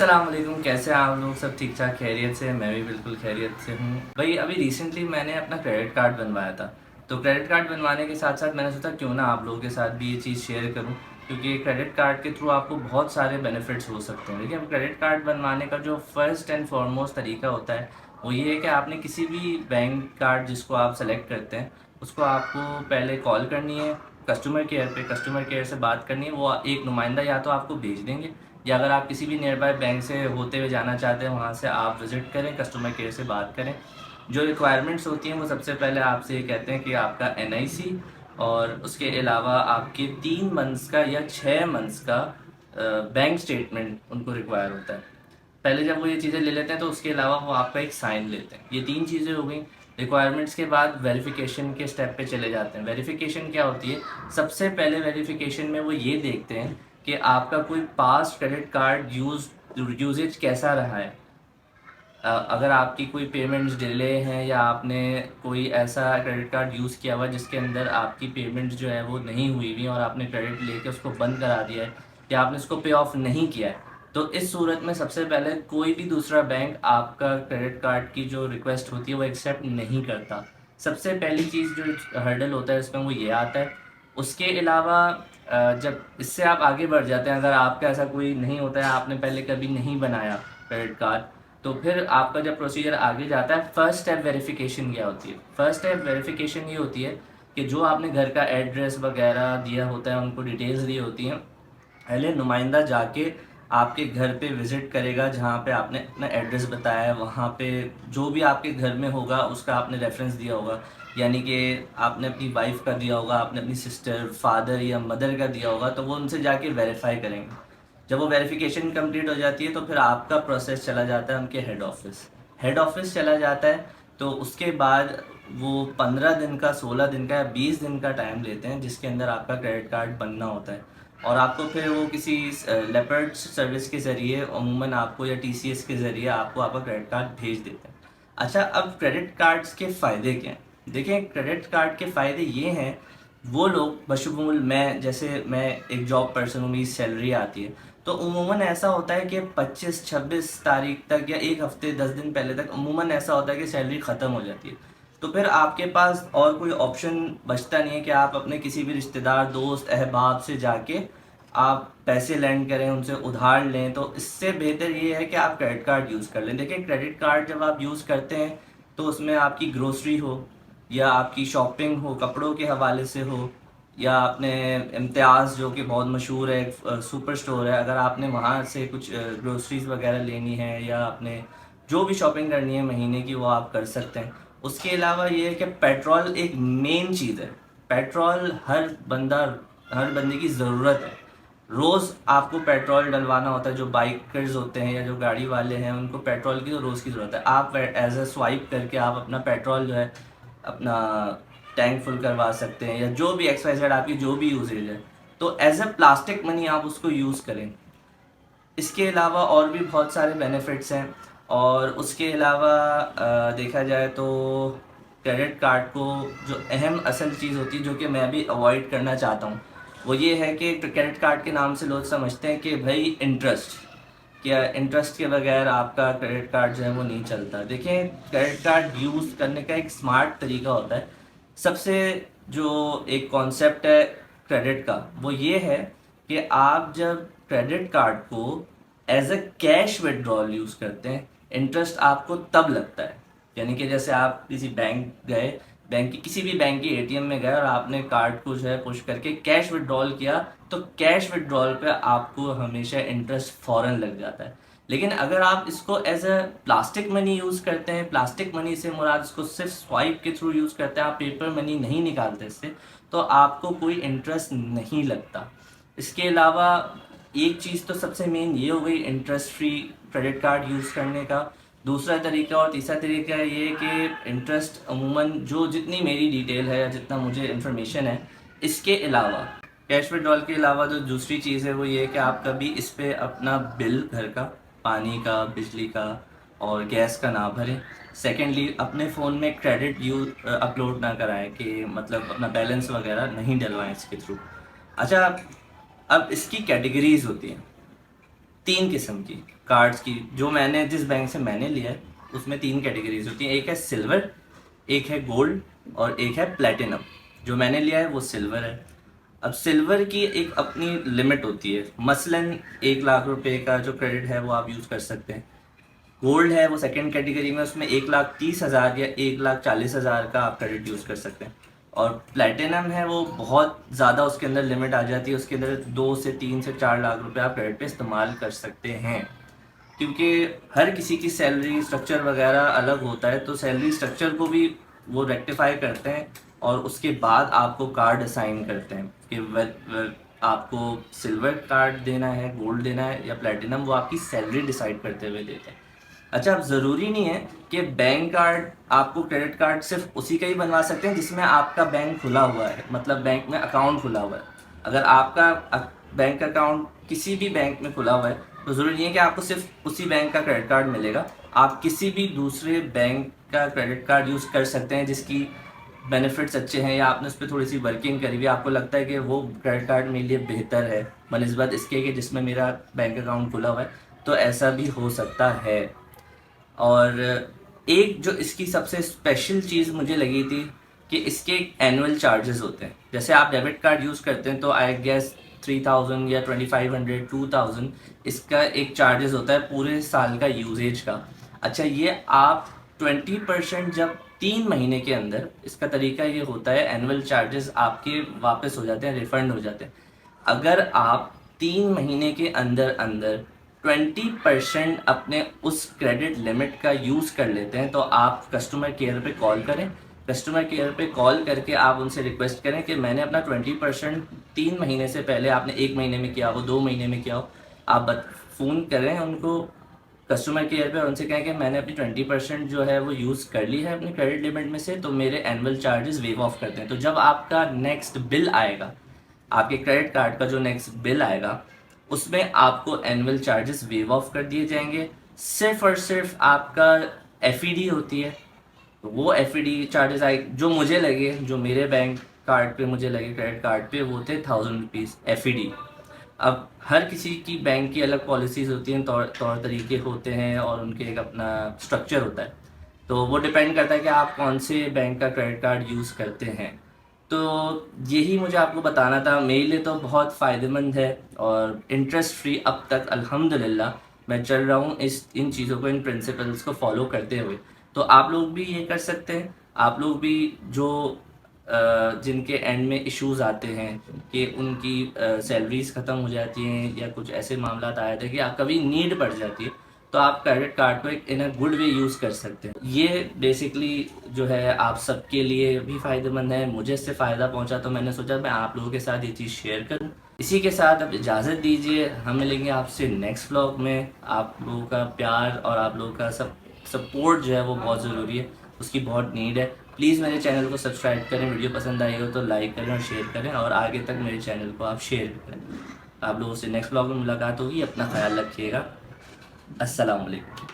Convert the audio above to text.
अस्सलाम वालेकुम। कैसे हैं आप लोग? सब ठीक ठाक खैरियत से? मैं भी बिल्कुल खैरियत से हूँ भाई। अभी रिसेंटली मैंने अपना क्रेडिट कार्ड बनवाया था। तो क्रेडिट कार्ड बनवाने के साथ साथ मैंने सोचा क्यों ना आप लोगों के साथ भी ये चीज़ शेयर करूँ, क्योंकि क्रेडिट कार्ड के थ्रू आपको बहुत सारे बेनिफिट्स हो सकते हैं। देखिए, अब क्रेडिट कार्ड बनवाने का जो फर्स्ट एंड फॉरमोस्ट तरीका होता है वो ये है कि आपने किसी भी बैंक कार्ड जिसको आप सेलेक्ट करते हैं उसको आपको पहले कॉल करनी है कस्टमर केयर पे। कस्टमर केयर से बात करनी है, वो एक नुमाइंदा या तो आपको भेज देंगे, या अगर आप किसी भी नियर बाय बैंक से होते हुए जाना चाहते हैं वहाँ से आप विज़िट करें, कस्टमर केयर से बात करें। जो रिक्वायरमेंट्स होती हैं वो सबसे पहले आपसे ये कहते हैं कि आपका एनआईसी और उसके अलावा आपके 3 मंथ्स का या 6 मंथ्स का बैंक स्टेटमेंट उनको रिक्वायर होता है। पहले जब वो ये चीज़ें ले लेते हैं तो उसके अलावा वो आपका एक साइन लेते हैं। ये 3 चीज़ें हो गई रिक्वायरमेंट्स के बाद वेरिफिकेशन के स्टेप पे चले जाते हैं। वेरिफिकेशन क्या होती है? सबसे पहले वेरिफिकेशन में वो ये देखते हैं कि आपका कोई पास्ट क्रेडिट कार्ड यूजेज कैसा रहा है। अगर आपकी कोई पेमेंट्स डिले हैं या आपने कोई ऐसा क्रेडिट कार्ड यूज़ किया हुआ जिसके अंदर आपकी पेमेंट्स जो है वो नहीं हुई हुई और आपने क्रेडिट लेके उसको बंद करा दिया है या आपने उसको पे ऑफ नहीं किया है, तो इस सूरत में सबसे पहले कोई भी दूसरा बैंक आपका क्रेडिट कार्ड की जो रिक्वेस्ट होती है वो एक्सेप्ट नहीं करता। सबसे पहली चीज़ जो हर्डल होता है इसमें वो ये आता है। उसके अलावा जब इससे आप आगे बढ़ जाते हैं, अगर आपका ऐसा कोई नहीं होता है, आपने पहले कभी नहीं बनाया क्रेडिट कार्ड, तो फिर आपका जब प्रोसीजर आगे जाता है, फर्स्ट स्टेप वेरिफिकेशन क्या होती है? फर्स्ट स्टेप वेरिफिकेशन ये होती है कि जो आपने घर का एड्रेस वगैरह दिया होता है, उनको डिटेल्स दी होती हैं, पहले नुमाइंदा जाके आपके घर पे विज़िट करेगा जहाँ पे आपने अपना एड्रेस बताया है। वहाँ पे जो भी आपके घर में होगा उसका आपने रेफरेंस दिया होगा, यानी कि आपने अपनी वाइफ का दिया होगा, आपने अपनी सिस्टर, फादर या मदर का दिया होगा, तो वो उनसे जाके वेरीफाई करेंगे। जब वो वेरिफिकेशन कंप्लीट हो जाती है तो फिर आपका प्रोसेस चला जाता है उनके हेड ऑफिस चला जाता है। तो उसके बाद वो 15 दिन का, 16 दिन का या 20 दिन का टाइम लेते हैं जिसके अंदर आपका क्रेडिट कार्ड बनना होता है। और आपको फिर वो किसी लेपर्ड सर्विस के ज़रिए अमूमन आपको या टीसीएस के ज़रिए आपको आपका क्रेडिट कार्ड भेज देते हैं। अच्छा, अब क्रेडिट कार्ड्स के फ़ायदे क्या हैं? देखिए, क्रेडिट कार्ड के फ़ायदे ये हैं, वो लोग बशमूल मैं एक जॉब पर्सन हूँ, मेरी सैलरी आती है, तो उमूमन ऐसा होता है कि 25-26 तारीख तक या एक हफ्ते 10 दिन पहले तक उमूमन ऐसा होता है कि सैलरी ख़त्म हो जाती है। तो फिर आपके पास और कोई ऑप्शन बचता नहीं है कि आप अपने किसी भी रिश्तेदार, दोस्त, अहबाब से जाके आप पैसे लैंड करें, उनसे उधार लें। तो इससे बेहतर ये है कि आप क्रेडिट कार्ड यूज़ कर लें। देखिए, क्रेडिट कार्ड जब आप यूज़ करते हैं तो उसमें आपकी ग्रोसरी हो या आपकी शॉपिंग हो, कपड़ों के हवाले से हो, या आपने इम्तियाज़ जो कि बहुत मशहूर है, एक सुपर स्टोर है, अगर आपने वहाँ से कुछ ग्रोसरीज वगैरह लेनी है या आपने जो भी शॉपिंग करनी है महीने की, वो आप कर सकते हैं। उसके अलावा ये है कि पेट्रोल एक मेन चीज़ है। पेट्रोल हर बंदे की ज़रूरत है। रोज़ आपको पेट्रोल डलवाना होता है। जो बाइकर्स होते हैं या जो गाड़ी वाले हैं उनको पेट्रोल की तो रोज़ की ज़रूरत है। आप एज अ स्वाइप करके आप अपना पेट्रोल जो है अपना टैंक फुल करवा सकते हैं, या जो भी एक्स वाई जेड आपकी जो भी यूजेज है, तो एज अ प्लास्टिक मनी आप उसको यूज़ करें। इसके अलावा और भी बहुत सारे बेनिफिट्स हैं। और उसके अलावा देखा जाए तो क्रेडिट कार्ड को जो अहम असल चीज़ होती है जो कि मैं भी अवॉइड करना चाहता हूँ, वो ये है कि क्रेडिट कार्ड के नाम से लोग समझते हैं कि भाई इंटरेस्ट, क्या इंटरेस्ट के बगैर आपका क्रेडिट कार्ड जो है वो नहीं चलता। देखें, क्रेडिट कार्ड यूज़ करने का एक स्मार्ट तरीका होता है। सबसे जो एक कॉन्सेप्ट है क्रेडिट का वो ये है कि आप जब क्रेडिट कार्ड को as a cash withdrawal use करते हैं, इंटरेस्ट आपको तब लगता है। यानी कि जैसे आप किसी बैंक गए, किसी भी बैंक की एटीएम में गए और आपने कार्ड को जो है पुश करके कैश विड्रॉल किया, तो कैश विड्रॉल पे आपको हमेशा इंटरेस्ट फ़ौरन लग जाता है। लेकिन अगर आप इसको as a plastic money use करते हैं, प्लास्टिक मनी से मुराद इसको सिर्फ स्वाइप के थ्रू यूज़ करते हैं, आप पेपर मनी नहीं निकालते इससे, तो आपको कोई इंटरेस्ट नहीं लगता। इसके अलावा एक चीज़ तो सबसे मेन ये हो गई interest free credit card use करने का। दूसरा तरीका और तीसरा तरीका ये कि इंटरेस्ट अमूमन जो जितनी मेरी डिटेल है या जितना मुझे इन्फॉर्मेशन है, इसके अलावा कैश विड्रॉल के अलावा जो दूसरी चीज़ है वो ये कि आप कभी इस पे अपना बिल, घर का पानी का, बिजली का और गैस का ना भरें। सेकेंडली, अपने फ़ोन में क्रेडिट अपलोड ना कराएं, कि मतलब अपना बैलेंस वगैरह नहीं डलवाएं इसके थ्रू। अच्छा, अब इसकी कैटेगरीज होती हैं। 3 किस्म की कार्ड्स की, जो मैंने जिस बैंक से मैंने लिया है उसमें 3 कैटेगरीज होती हैं। एक है सिल्वर, एक है गोल्ड और एक है प्लेटिनम। जो मैंने लिया है वो सिल्वर है। अब सिल्वर की एक अपनी लिमिट होती है, मसलन 1 लाख रुपए का जो क्रेडिट है वो आप यूज़ कर सकते हैं। गोल्ड है वो सेकंड कैटेगरी में, उसमें 1,30,000 या 1,40,000 का आप क्रेडिट यूज़ कर सकते हैं। और प्लेटिनम है वो बहुत ज़्यादा, उसके अंदर लिमिट आ जाती है, उसके अंदर 2 से 3 से 4 लाख रुपए आप क्रेडिट पे इस्तेमाल कर सकते हैं। क्योंकि हर किसी की सैलरी स्ट्रक्चर वगैरह अलग होता है, तो सैलरी स्ट्रक्चर को भी वो रेक्टिफाई करते हैं और उसके बाद आपको कार्ड असाइन करते हैं कि आपको सिल्वर कार्ड देना है, गोल्ड देना है या प्लेटिनम, वो आपकी सैलरी डिसाइड करते हुए देते हैं। अच्छा, अब ज़रूरी नहीं है कि बैंक कार्ड, आपको क्रेडिट कार्ड सिर्फ उसी का ही बनवा सकते हैं जिसमें आपका बैंक खुला हुआ है, मतलब बैंक में अकाउंट खुला हुआ है। अगर आपका बैंक अकाउंट किसी भी बैंक में खुला हुआ है तो ज़रूरी नहीं है कि आपको सिर्फ उसी बैंक का क्रेडिट कार्ड मिलेगा। आप किसी भी दूसरे बैंक का क्रेडिट कार्ड यूज़ कर सकते हैं जिसकी बेनिफिट्स अच्छे हैं, या आपने उस पर थोड़ी सी वर्किंग करी हुई, आपको लगता है कि वो क्रेडिट कार्ड मेरे लिए बेहतर है बनिस्बत इसके कि जिसमें मेरा बैंक अकाउंट खुला हुआ है, तो ऐसा भी हो सकता है। और एक जो इसकी सबसे स्पेशल चीज़ मुझे लगी थी कि इसके एनुअल चार्जेस होते हैं। जैसे आप डेबिट कार्ड यूज़ करते हैं तो आई गेस 3,000 या 2,500 2,000 इसका एक चार्जेस होता है पूरे साल का यूजेज का। अच्छा, ये आप 20% जब 3 महीने के अंदर, इसका तरीका ये होता है, एनुअल चार्जेस आपके वापस हो जाते हैं, रिफंड हो जाते हैं। अगर आप 3 महीने के अंदर अंदर 20% अपने उस क्रेडिट लिमिट का यूज़ कर लेते हैं तो आप कस्टमर केयर पे कॉल करें। कस्टमर केयर पे कॉल करके आप उनसे रिक्वेस्ट करें कि मैंने अपना 20% 3 महीने से पहले, आपने 1 महीने में किया हो, 2 महीने में किया हो, आप फ़ोन करें उनको कस्टमर केयर पे और उनसे कहें कि मैंने अपनी 20% जो है वो यूज़ कर ली है अपनी क्रेडिट लिमिट में से, तो मेरे एनुअल चार्जेस वेव ऑफ करते हैं। तो जब आपका नेक्स्ट बिल आएगा, आपके क्रेडिट कार्ड का जो नेक्स्ट बिल आएगा, उसमें आपको एनुअल चार्जेस वेव ऑफ कर दिए जाएंगे। सिर्फ और सिर्फ आपका एफईडी होती है, तो वो एफईडी चार्जेस आए जो मुझे लगे, जो मेरे बैंक कार्ड पे मुझे लगे क्रेडिट कार्ड पे, वो थे 1,000 रुपीज़ एफईडी। अब हर किसी की बैंक की अलग पॉलिसीज़ होती हैं, तौर तरीके होते हैं और उनके एक अपना स्ट्रक्चर होता है, तो वो डिपेंड करता है कि आप कौन से बैंक का क्रेडिट कार्ड यूज़ करते हैं। तो यही मुझे आपको बताना था, मेरे लिए तो बहुत फ़ायदेमंद है और इंटरेस्ट फ्री अब तक अल्हम्दुलिल्लाह मैं चल रहा हूँ इन चीज़ों को, इन प्रिंसिपल्स को फॉलो करते हुए। तो आप लोग भी ये कर सकते हैं। आप लोग भी जो जिनके एंड में इश्यूज़ आते हैं कि उनकी सैलरीज ख़त्म हो जाती हैं या कुछ ऐसे मामला आ जाते हैं कि आप कभी नीड पड़ जाती है, तो आप क्रेडिट कार्ड को एक इन अ गुड वे यूज़ कर सकते हैं। ये बेसिकली जो है आप सबके लिए भी फ़ायदेमंद है। मुझे इससे फ़ायदा पहुंचा तो मैंने सोचा मैं आप लोगों के साथ ये चीज़ शेयर करूं। इसी के साथ अब इजाज़त दीजिए, हम मिलेंगे आपसे नेक्स्ट व्लॉग में। आप लोगों का प्यार और आप लोगों का सपोर्ट जो है वो बहुत ज़रूरी है, उसकी बहुत नीड है। प्लीज़ मेरे चैनल को सब्सक्राइब करें, वीडियो पसंद आई हो तो लाइक करें और शेयर करें, और आगे तक मेरे चैनल को आप शेयर करें। आप लोगों से नेक्स्ट व्लॉग में मुलाकात होगी। अपना ख्याल रखिएगा। अस्सलाम वालेकुम।